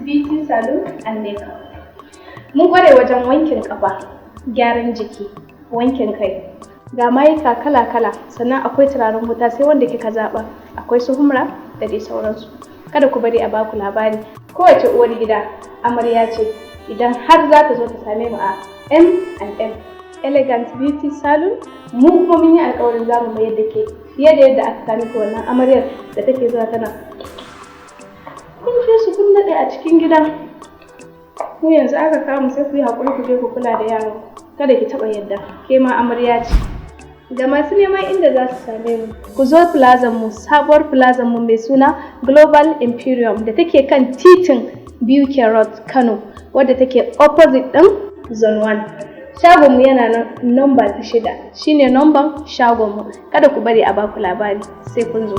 Beauty Saloon and Makeup. Mun kware wajen wankin kafa, gyaran jiki, wankin kai. Ga mayuka kala-kala, sannan akwai turaren wuta sai wanda kika zaba. Akwai su humra da dai sauransu. Kada ku bari a baku labari. Kowace uwar gida amarya ce idan har za ta zo ta same mu a M&M Elegant Beauty Salon, mu kuma mun yi alƙawarin za mu mayar da ke fiye da yadda aka sami ta wannan amaryar da take zuwa tana kun je su kun daɗe a cikin gida. Mu yanzu aka kawo mu sai ku yi haƙuri ku je ku kula da yaran. Kada ki taɓa yadda, ke ma amarya ce. Ga masu neman inda za su same mu, ku zo plazan mu, sabuwar plazan mu mai suna Global Imperium da take kan titin BUK Road Kano, wadda take opposite ɗin Zone 1. Shagon mu yana nan number 6, shine number shagon mu. Kada ku bari a baku labari, sai kun zo.